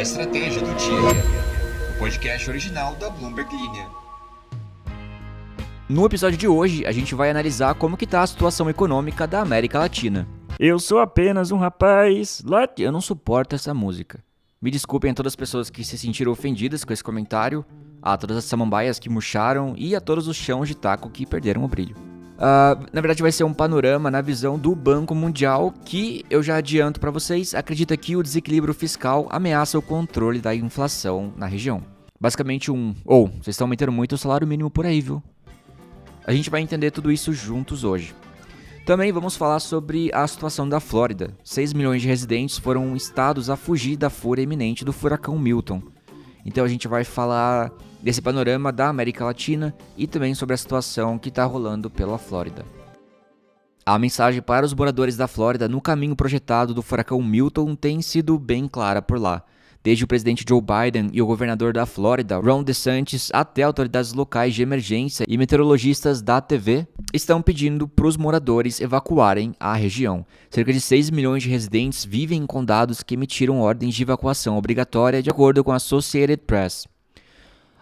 estratégia do dia, o podcast original da Bloomberg Linha. No episódio de hoje, a gente vai analisar como que tá a situação econômica da América Latina. Eu sou apenas um rapaz Eu não suporto essa música. Me desculpem a todas as pessoas que se sentiram ofendidas com esse comentário, a todas as samambaias que murcharam e a todos os chãos de taco que perderam o brilho. Na verdade vai ser um panorama na visão do Banco Mundial que, eu já adianto para vocês, acredita que o desequilíbrio fiscal ameaça o controle da inflação na região. Basicamente vocês estão aumentando muito o salário mínimo por aí, viu? A gente vai entender tudo isso juntos hoje. Também vamos falar sobre a situação da Flórida. 6 milhões de residentes foram instados a fugir da fúria iminente do furacão Milton. Então a gente vai falar desse panorama da América Latina e também sobre a situação que está rolando pela Flórida. A mensagem para os moradores da Flórida no caminho projetado do furacão Milton tem sido bem clara por lá. Desde o presidente Joe Biden e o governador da Flórida, Ron DeSantis, até autoridades locais de emergência e meteorologistas da TV, estão pedindo para os moradores evacuarem a região. Cerca de 6 milhões de residentes vivem em condados que emitiram ordens de evacuação obrigatória, de acordo com a Associated Press.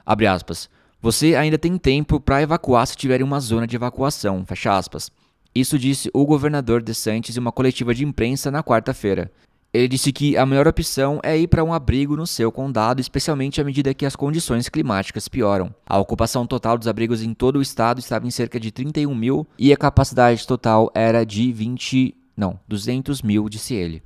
Abre aspas. Você ainda tem tempo para evacuar se tiver uma zona de evacuação, fecha aspas. Isso disse o governador DeSantis em uma coletiva de imprensa na quarta-feira. Ele disse que a melhor opção é ir para um abrigo no seu condado, especialmente à medida que as condições climáticas pioram. A ocupação total dos abrigos em todo o estado estava em cerca de 31 mil e a capacidade total era de 200 mil, disse ele.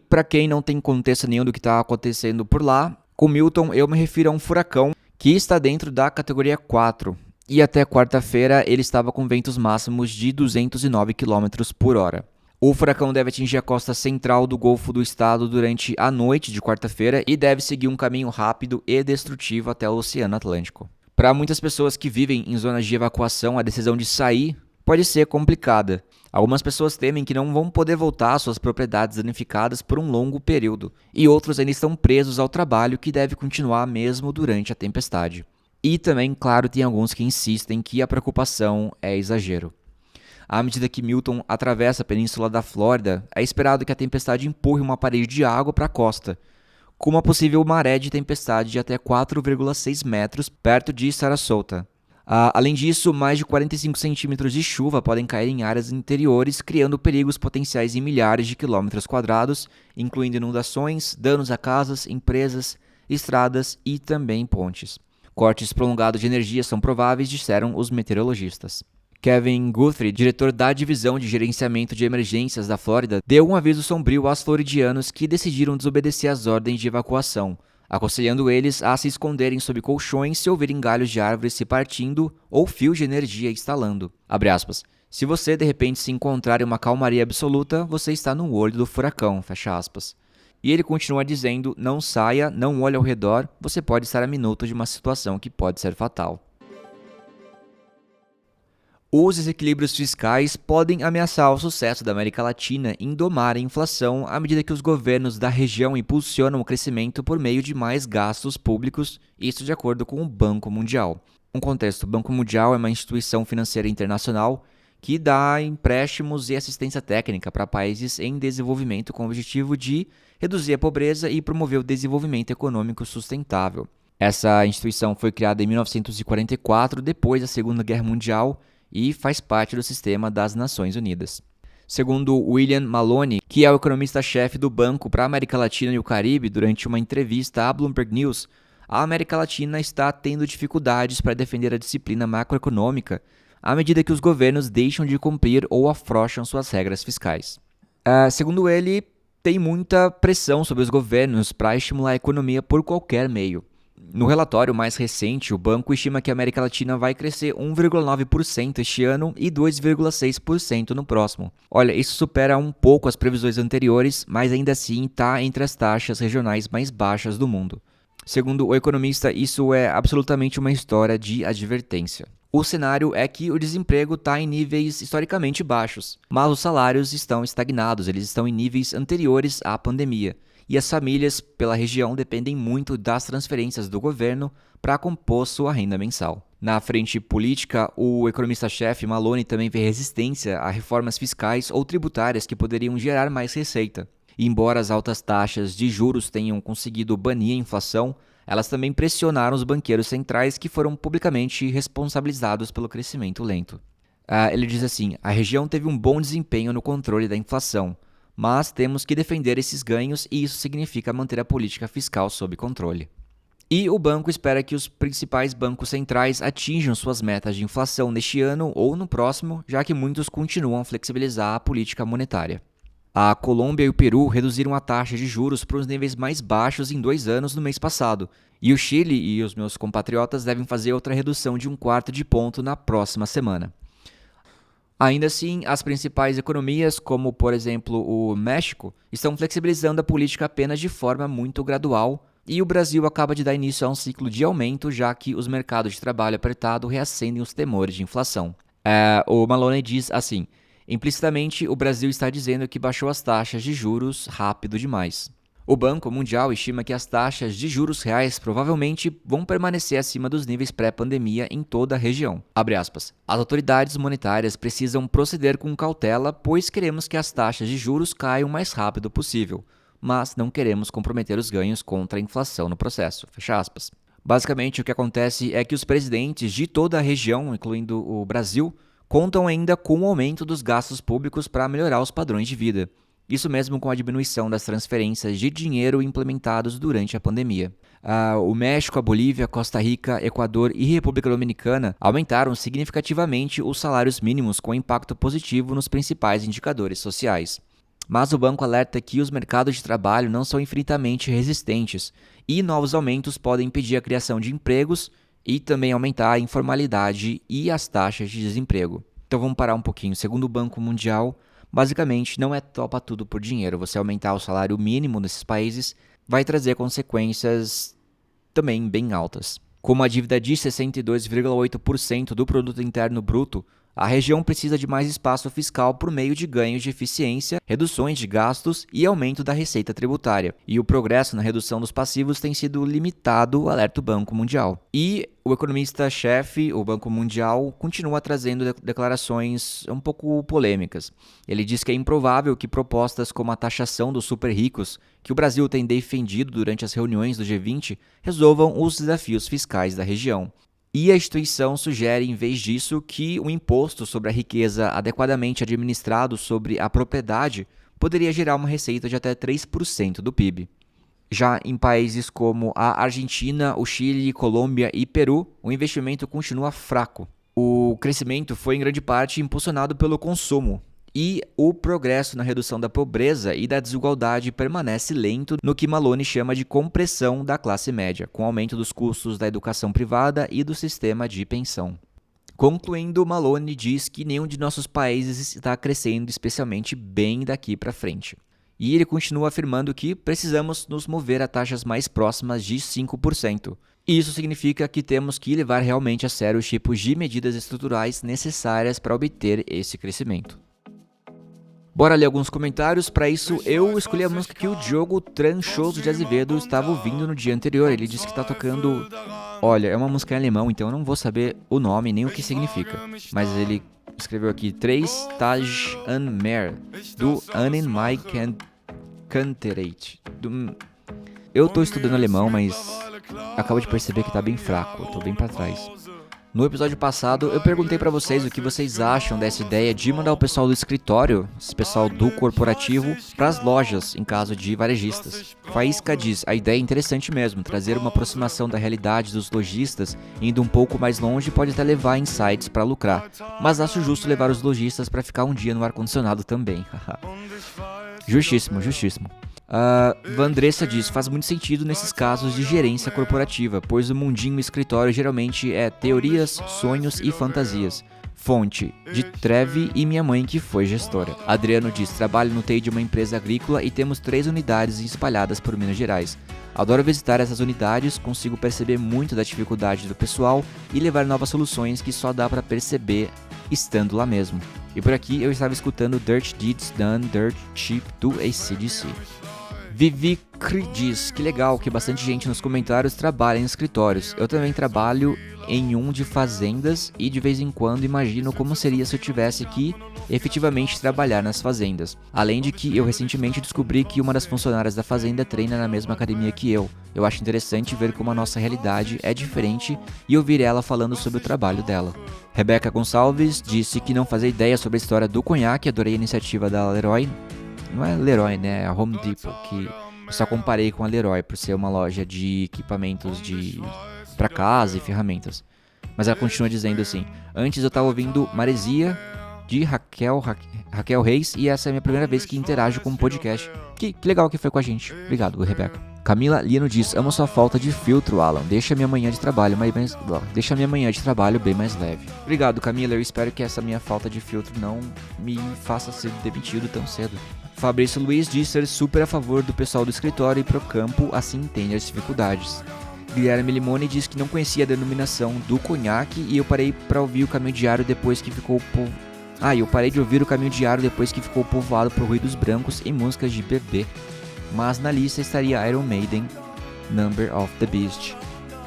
Para quem não tem contexto nenhum do que está acontecendo por lá, com Milton eu me refiro a um furacão que está dentro da categoria 4. E até quarta-feira ele estava com ventos máximos de 209 km por hora. O furacão deve atingir a costa central do Golfo do Estado durante a noite de quarta-feira e deve seguir um caminho rápido e destrutivo até o Oceano Atlântico. Para muitas pessoas que vivem em zonas de evacuação, a decisão de sair pode ser complicada. Algumas pessoas temem que não vão poder voltar às suas propriedades danificadas por um longo período, e outros ainda estão presos ao trabalho que deve continuar mesmo durante a tempestade. E também, claro, tem alguns que insistem que a preocupação é exagero. À medida que Milton atravessa a península da Flórida, é esperado que a tempestade empurre uma parede de água para a costa, com uma possível maré de tempestade de até 4,6 metros perto de Sarasota. Além disso, mais de 45 centímetros de chuva podem cair em áreas interiores, criando perigos potenciais em milhares de quilômetros quadrados, incluindo inundações, danos a casas, empresas, estradas e também pontes. Cortes prolongados de energia são prováveis, disseram os meteorologistas. Kevin Guthrie, diretor da Divisão de Gerenciamento de Emergências da Flórida, deu um aviso sombrio aos floridianos que decidiram desobedecer às ordens de evacuação, aconselhando eles a se esconderem sob colchões se ouvirem galhos de árvores se partindo ou fios de energia instalando. Abre aspas. Se você de repente se encontrar em uma calmaria absoluta, você está no olho do furacão, fecha aspas. E ele continua dizendo, não saia, não olhe ao redor, você pode estar a minutos de uma situação que pode ser fatal. Os desequilíbrios fiscais podem ameaçar o sucesso da América Latina em domar a inflação à medida que os governos da região impulsionam o crescimento por meio de mais gastos públicos, isso de acordo com o Banco Mundial. Um contexto, o Banco Mundial é uma instituição financeira internacional que dá empréstimos e assistência técnica para países em desenvolvimento com o objetivo de reduzir a pobreza e promover o desenvolvimento econômico sustentável. Essa instituição foi criada em 1944, depois da Segunda Guerra Mundial, e faz parte do sistema das Nações Unidas. Segundo William Maloney, que é o economista-chefe do Banco para a América Latina e o Caribe, durante uma entrevista à Bloomberg News, a América Latina está tendo dificuldades para defender a disciplina macroeconômica à medida que os governos deixam de cumprir ou afrouxam suas regras fiscais. Segundo ele, tem muita pressão sobre os governos para estimular a economia por qualquer meio. No relatório mais recente, o banco estima que a América Latina vai crescer 1,9% este ano e 2,6% no próximo. Olha, isso supera um pouco as previsões anteriores, mas ainda assim está entre as taxas regionais mais baixas do mundo. Segundo o economista, isso é absolutamente uma história de advertência. O cenário é que o desemprego está em níveis historicamente baixos, mas os salários estão estagnados, eles estão em níveis anteriores à pandemia. E as famílias pela região dependem muito das transferências do governo para compor sua renda mensal. Na frente política, o economista-chefe Maloney também vê resistência a reformas fiscais ou tributárias que poderiam gerar mais receita. E embora as altas taxas de juros tenham conseguido banir a inflação, elas também pressionaram os banqueiros centrais que foram publicamente responsabilizados pelo crescimento lento. Ele diz assim: a região teve um bom desempenho no controle da inflação, mas temos que defender esses ganhos e isso significa manter a política fiscal sob controle. E o banco espera que os principais bancos centrais atinjam suas metas de inflação neste ano ou no próximo, já que muitos continuam a flexibilizar a política monetária. A Colômbia e o Peru reduziram a taxa de juros para os níveis mais baixos em 2 anos no mês passado, e o Chile e os meus compatriotas devem fazer outra redução de 1/4 de ponto na próxima semana. Ainda assim, as principais economias, como por exemplo o México, estão flexibilizando a política apenas de forma muito gradual, e o Brasil acaba de dar início a um ciclo de aumento, já que os mercados de trabalho apertado reacendem os temores de inflação. O Maloney diz assim: implicitamente, o Brasil está dizendo que baixou as taxas de juros rápido demais. O Banco Mundial estima que as taxas de juros reais provavelmente vão permanecer acima dos níveis pré-pandemia em toda a região. Abre aspas. As autoridades monetárias precisam proceder com cautela, pois queremos que as taxas de juros caiam o mais rápido possível, mas não queremos comprometer os ganhos contra a inflação no processo. Fecha aspas. Basicamente, o que acontece é que os presidentes de toda a região, incluindo o Brasil, contam ainda com o aumento dos gastos públicos para melhorar os padrões de vida. Isso mesmo com a diminuição das transferências de dinheiro implementados durante a pandemia. O México, a Bolívia, Costa Rica, Equador e República Dominicana aumentaram significativamente os salários mínimos com impacto positivo nos principais indicadores sociais. Mas o banco alerta que os mercados de trabalho não são infinitamente resistentes e novos aumentos podem impedir a criação de empregos e também aumentar a informalidade e as taxas de desemprego. Então vamos parar um pouquinho. Segundo o Banco Mundial, basicamente não é topa tudo por dinheiro. Você aumentar o salário mínimo nesses países vai trazer consequências também bem altas. Como a dívida de 62,8% do produto interno bruto, a região precisa de mais espaço fiscal por meio de ganhos de eficiência, reduções de gastos e aumento da receita tributária. E o progresso na redução dos passivos tem sido limitado, alerta o Banco Mundial. E o economista-chefe, o Banco Mundial, continua trazendo declarações um pouco polêmicas. Ele diz que é improvável que propostas como a taxação dos super ricos, que o Brasil tem defendido durante as reuniões do G20, resolvam os desafios fiscais da região. E a instituição sugere, em vez disso, que um imposto sobre a riqueza adequadamente administrado sobre a propriedade poderia gerar uma receita de até 3% do PIB. Já em países como a Argentina, o Chile, Colômbia e Peru, o investimento continua fraco. O crescimento foi em grande parte impulsionado pelo consumo, e o progresso na redução da pobreza e da desigualdade permanece lento no que Maloney chama de compressão da classe média, com aumento dos custos da educação privada e do sistema de pensão. Concluindo, Maloney diz que nenhum de nossos países está crescendo especialmente bem daqui para frente. E ele continua afirmando que precisamos nos mover a taxas mais próximas de 5%. Isso significa que temos que levar realmente a sério os tipos de medidas estruturais necessárias para obter esse crescimento. Bora ler alguns comentários. Para isso, eu escolhi a música que o Diogo Tranchoso de Azevedo estava ouvindo no dia anterior. Ele disse que está tocando... Olha, é uma música em alemão, então eu não vou saber o nome nem o que significa. Mas ele escreveu aqui 3 Tage an Meer, do Annen My Kantereit. Eu tô estudando alemão, mas acabo de perceber que tá bem fraco, eu tô bem para trás. No episódio passado, eu perguntei para vocês o que vocês acham dessa ideia de mandar o pessoal do escritório, esse pessoal do corporativo, para as lojas, em caso de varejistas. Faísca diz, a ideia é interessante mesmo, trazer uma aproximação da realidade dos lojistas, indo um pouco mais longe pode até levar insights para lucrar, mas acho justo levar os lojistas para ficar um dia no ar-condicionado também. Justíssimo, justíssimo. Vandressa diz, faz muito sentido nesses casos de gerência corporativa, pois o mundinho escritório geralmente é teorias, sonhos e fantasias. Fonte, de Trevi e minha mãe que foi gestora. Adriano diz, trabalho no TI de uma empresa agrícola e temos 3 unidades espalhadas por Minas Gerais. Adoro visitar essas unidades, consigo perceber muito da dificuldade do pessoal e levar novas soluções que só dá para perceber estando lá mesmo. E por aqui eu estava escutando Dirt Deeds Done Dirt Cheap do AC/DC. Vivi Cri diz que legal que bastante gente nos comentários trabalha em escritórios. Eu também trabalho em um de fazendas e de vez em quando imagino como seria se eu tivesse que efetivamente trabalhar nas fazendas. Além de que eu recentemente descobri que uma das funcionárias da fazenda treina na mesma academia que eu. Eu acho interessante ver como a nossa realidade é diferente e ouvir ela falando sobre o trabalho dela. Rebeca Gonçalves disse que não fazia ideia sobre a história do conhaque, adorei a iniciativa da Leroy. Não é Leroy, né? É a Home Depot, que eu só comparei com a Leroy por ser uma loja de equipamentos para casa e ferramentas. Mas ela continua dizendo assim: antes eu tava ouvindo Maresia de Raquel Reis e essa é a minha primeira vez que interajo com um podcast. Que legal que foi com a gente. Obrigado, Rebeca. Camila Lino diz: amo sua falta de filtro, Alan. Deixa minha manhã de trabalho bem mais leve. Obrigado, Camila. Eu espero que essa minha falta de filtro não me faça ser demitido tão cedo. Fabrício Luiz diz ser super a favor do pessoal do escritório e pro campo, assim entende as dificuldades. Guilherme Limone diz que não conhecia a denominação do conhaque e eu parei para ouvir o caminho diário depois que ficou povoado por ruídos brancos e músicas de bebê. Mas na lista estaria Iron Maiden, Number of the Beast.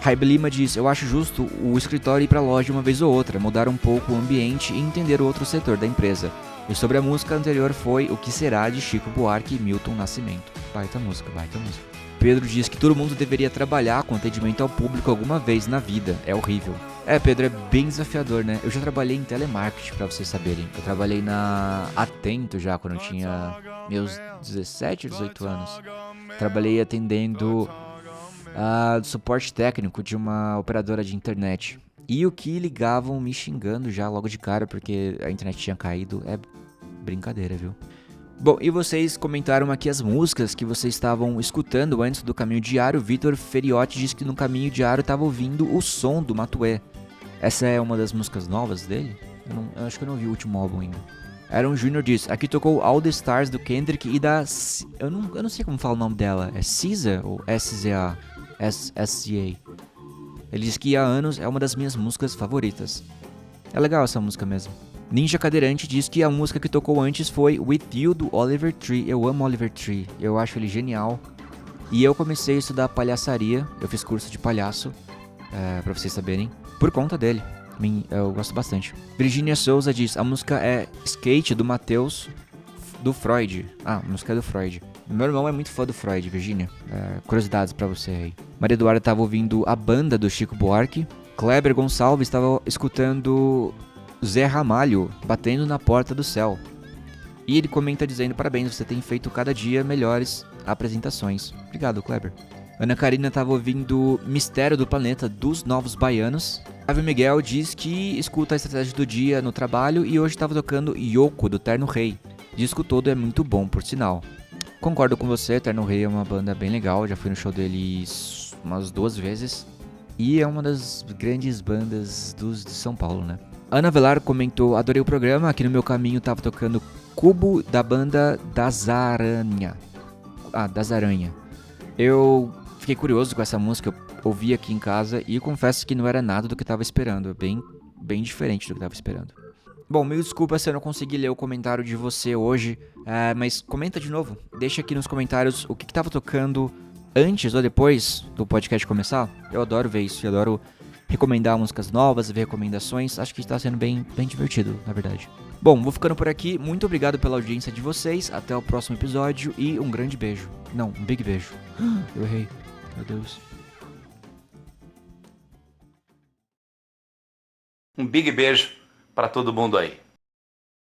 Raibe Lima diz: eu acho justo o escritório ir pra loja uma vez ou outra, mudar um pouco o ambiente e entender outro setor da empresa. E sobre a música anterior foi O Que Será, de Chico Buarque e Milton Nascimento. Baita música. Pedro diz que todo mundo deveria trabalhar com atendimento ao público alguma vez na vida. É horrível. Pedro, é bem desafiador, né? Eu já trabalhei em telemarketing, pra vocês saberem. Eu trabalhei na Atento já, quando eu tinha meus 17, 18 anos. Trabalhei atendendo suporte técnico de uma operadora de internet. E o que ligavam me xingando já logo de cara, porque a internet tinha caído. É brincadeira, viu? Bom, e vocês comentaram aqui as músicas que vocês estavam escutando antes do Caminho Diário. Vitor Feriotti disse que no Caminho Diário estava ouvindo o som do Matuê. Essa é uma das músicas novas dele? Eu acho que eu não vi o último álbum ainda. Aaron Jr. diz: aqui tocou All the Stars do Kendrick e da... Eu não sei como fala o nome dela. É SZA ou SZA? SZA. Ele diz que há anos é uma das minhas músicas favoritas. É legal essa música mesmo. Ninja Cadeirante diz que a música que tocou antes foi With You, do Oliver Tree. Eu amo Oliver Tree, eu acho ele genial. E eu comecei a estudar palhaçaria, eu fiz curso de palhaço, pra vocês saberem, por conta dele. Eu gosto bastante. Virginia Souza diz: a música é Skate, do Matheus, do Freud. A música é do Freud. Meu irmão é muito fã do Freud, Virginia. Curiosidades pra você aí. Maria Eduarda tava ouvindo A Banda, do Chico Buarque. Kleber Gonçalves estava escutando Zé Ramalho, Batendo na Porta do Céu. E ele comenta dizendo: parabéns, você tem feito cada dia melhores apresentações. Obrigado, Kleber. Ana Karina estava ouvindo Mistério do Planeta, dos Novos Baianos. Flávio Miguel diz que escuta a estratégia do dia no trabalho e hoje estava tocando Yoko, do Terno Rei. O disco todo é muito bom, por sinal. Concordo com você, Terno Rei é uma banda bem legal, já fui no show deles umas 2 vezes. E é uma das grandes bandas de São Paulo, né? Ana Velar comentou: adorei o programa, aqui no meu caminho tava tocando Cubo, da banda Das Aranha. Das Aranha. Eu fiquei curioso com essa música, eu ouvi aqui em casa e confesso que não era nada do que eu tava esperando, bem diferente do que eu tava esperando. Bom, me desculpa se eu não consegui ler o comentário de você hoje, mas comenta de novo, deixa aqui nos comentários o que tava tocando antes ou depois do podcast começar. Eu adoro ver isso, eu adoro recomendar músicas novas, ver recomendações, acho que está sendo bem divertido, na verdade. Bom, vou ficando por aqui, muito obrigado pela audiência de vocês, até o próximo episódio e um grande beijo. Não, um big beijo. Eu errei, meu Deus. Um big beijo para todo mundo aí.